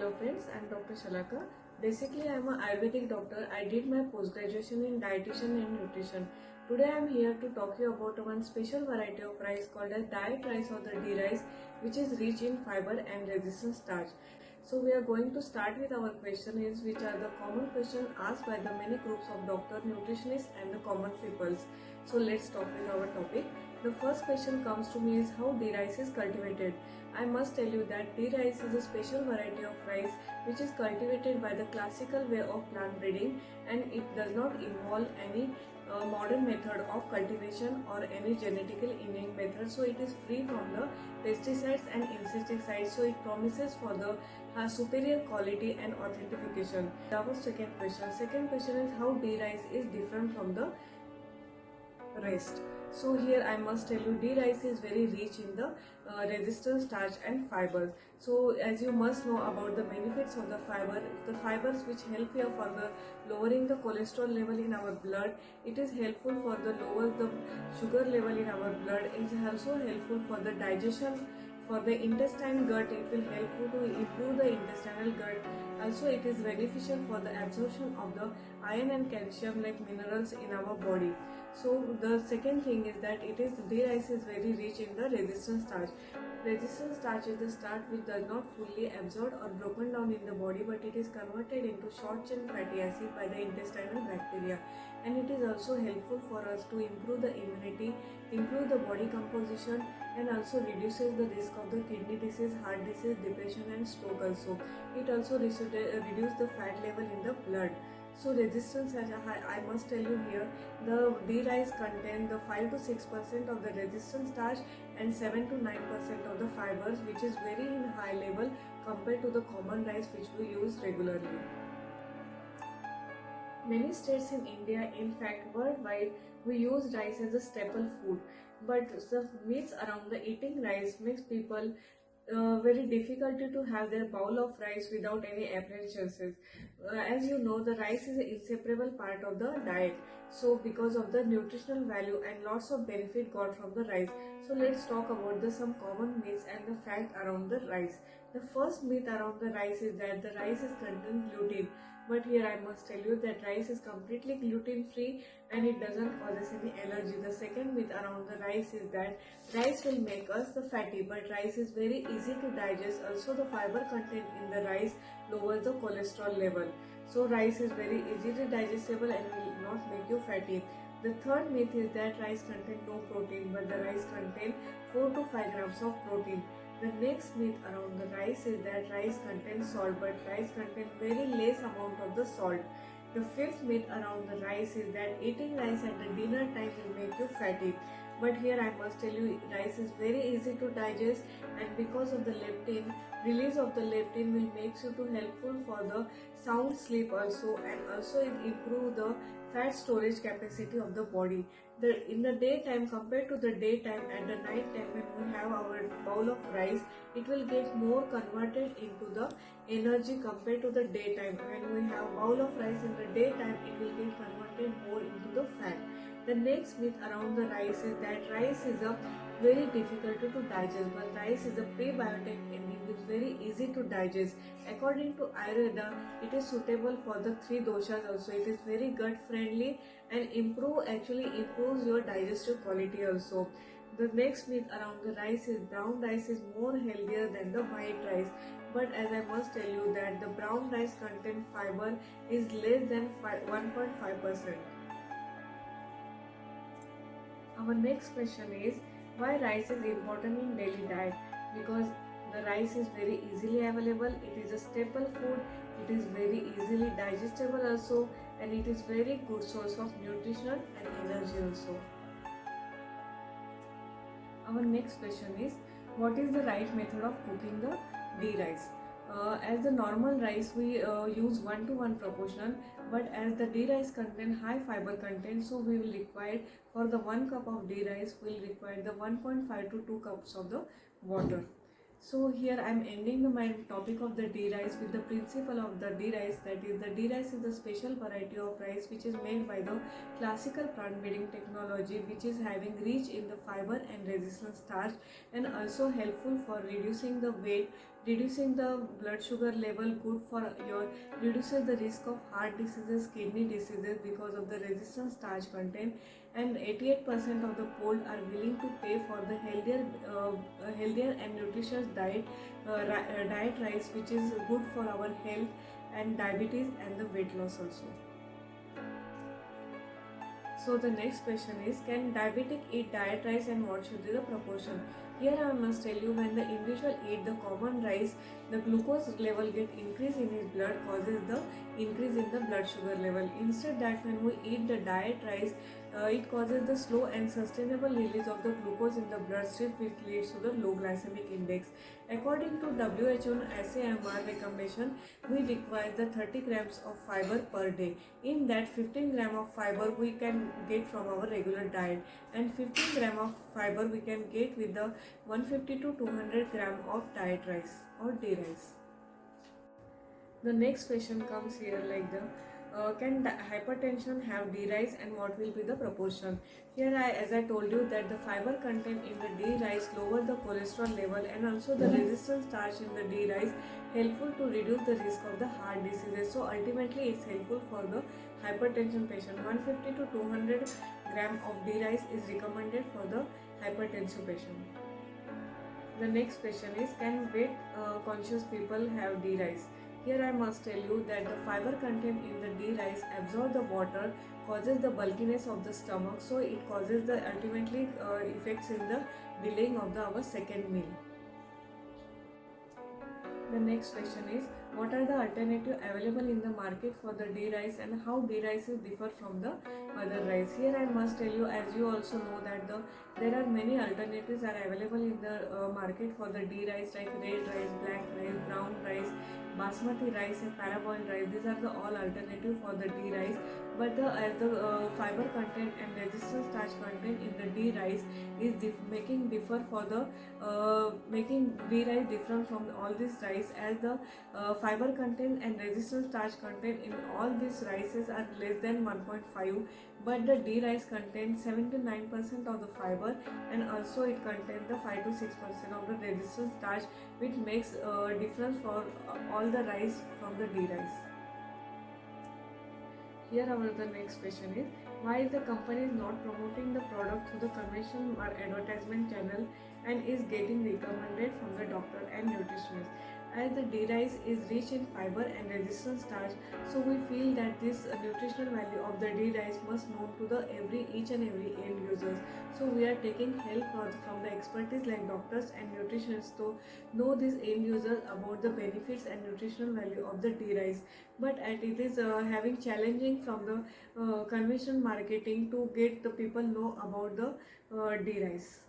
Hello friends, I'm Dr. Shalaka. Basically, I'm an Ayurvedic doctor. I did my post-graduation in dietitian and nutrition. Today I'm here to talk you about one special variety of rice called as diet rice or the D rice, which is rich in fiber and resistant starch. So we are going to start with our question is which are the common questions asked by the many groups of doctor, nutritionists and the common peoples. So let's talk with our topic. The first question comes to me is how D rice is cultivated. I must tell you that D rice is a special variety of rice which is cultivated by the classical way of plant breeding, and it does not involve any modern method of cultivation or any genetically engineering method. So it is free from the pesticides and insecticides. So it promises for the superior quality and authentication. That was second question. Second question is how D rice is different from the rest. So here I must tell you D rice is very rich in the resistant starch and fibers. So as you must know about the benefits of the fibers which help here for the lowering the cholesterol level in our blood. It is helpful for the lower the sugar level in our blood. It is also helpful for the digestion. For the intestine gut, it will help you to improve the intestinal gut. Also, it is beneficial for the absorption of the iron and calcium like minerals in our body. So the second thing is that D rice is very rich in the resistant starch. Resistant starch is the starch which does not fully absorb or broken down in the body, but it is converted into short chain fatty acid by the intestinal bacteria, and it is also helpful for us to improve the immunity, improve the body composition, and also reduces the risk of the kidney disease, heart disease, depression and stroke also. It also reduces the fat level in the blood. So resistance, as I must tell you here, the D rice contain the 5 to 6% of the resistant starch and 7 to 9% of the fibers, which is very in high level compared to the common rice which we use regularly. Many states in India, in fact worldwide, we use rice as a staple food, but the myths around the eating rice makes people very difficult to have their bowl of rice without any apprehensions. As you know, the rice is an inseparable part of the diet. So because of the nutritional value and lots of benefit got from the rice. So let's talk about some common myths and the fact around the rice. The first myth around the rice is that the rice is contain gluten. But here I must tell you that rice is completely gluten free and it doesn't cause any allergy. The second myth around the rice is that rice will make us the fatty, but rice is very easy to digest. Also the fiber content in the rice lowers the cholesterol level. So rice is very easily digestible and will not make you fatty. The third myth is that rice contains no protein, but the rice contains 4 to 5 grams of protein. The next myth around the rice is that rice contains salt, but rice contains very less amount of the salt. The fifth myth around the rice is that eating rice at the dinner time will make you fatty. But here I must tell you, rice is very easy to digest, and because of the leptin, release of the leptin will make you to helpful for the sound sleep also, and also it improve the fat storage capacity of the body. In the daytime compared to the daytime, at the night time when we have our bowl of rice, it will get more converted into the energy compared to the daytime. When we have bowl of rice in the daytime, it will get converted more into the fat. The next myth around the rice is that rice is a very difficult to digest, but rice is a prebiotic and it is very easy to digest. According to Ayurveda, it is suitable for the 3 doshas also. It is very gut friendly and improves your digestive quality also. The next myth around the rice is brown rice is more healthier than the white rice. But as I must tell you that the brown rice content fiber is less than 1.5%. Our next question is why rice is important in daily diet? Because the rice is very easily available, it is a staple food, it is very easily digestible also, and it is very good source of nutrition and energy also. Our next question is what is the right method of cooking the D rice? As the normal rice we use 1:1 proportion, but as the D rice contain high fiber content, so we will require for the 1 cup of D rice we will require the 1.5 to 2 cups of the water. So here I am ending my topic of the D rice with the principle of the D rice, that is the D rice is the special variety of rice which is made by the classical plant breeding technology, which is having rich in the fiber and resistant starch and also helpful for reducing the weight, reducing the blood sugar level, good for your, reduces the risk of heart diseases, kidney diseases because of the resistant starch content, and 88% of the poll are willing to pay for the healthier and nutritious diet rice, which is good for our health and diabetes and the weight loss also. So the next question is, can diabetic eat diet rice and what should be the proportion? Here I must tell you, when the individual eat the common rice, the glucose level get increase in his blood, causes the increase in the blood sugar level. Instead that when we eat the diet rice, it causes the slow and sustainable release of the glucose in the bloodstream, which leads to the low glycemic index. According to WHO and SAMR recommendation, we require the 30 grams of fiber per day. In that 15 gram of fiber we can get from our regular diet, and 15 gram of fiber we can get with the 150 to 200 gram of diet rice or day rice. The next question comes here like the can hypertension have D rice and what will be the proportion? Here as I told you that the fiber content in the D rice lower the cholesterol level, and also the resistant starch in the D rice helpful to reduce the risk of the heart diseases. So ultimately it's helpful for the hypertension patient. 150 to 200 gram of D rice is recommended for the hypertensive patient. The next question is, can weight conscious people have D rice? Here I must tell you that the fiber content in the D rice absorb the water, causes the bulkiness of the stomach, so it causes the ultimately effects in the delaying of our second meal. The next question is, what are the alternatives available in the market for the D rice and how D rices differ from the other rice? Here I must tell you, as you also know, that there are many alternatives are available in the market for the D rice, like red rice, black rice, brown rice, basmati rice and paraboiled rice. These are the all alternative for the D rice, but as the fiber content and resistant starch content in the D rice is making differ for the making D rice different from all these rice, as the fiber content and resistant starch content in all these rices are less than 1.5, but the D rice contains 79% of the fiber, and also it contains the 5 to 6% of the resistant starch, which makes a difference for all the rice from the D rice. Here the next question is, why is the company not promoting the product through the conventional advertisement channel and is getting recommended from the doctor and nutritionist? As the D rice is rich in fiber and resistant starch, so we feel that this nutritional value of the D rice must known to the each and every end users. So we are taking help from the expertise like doctors and nutritionists to know these end users about the benefits and nutritional value of the D rice. But it is having challenging from the conventional marketing to get the people know about the D rice.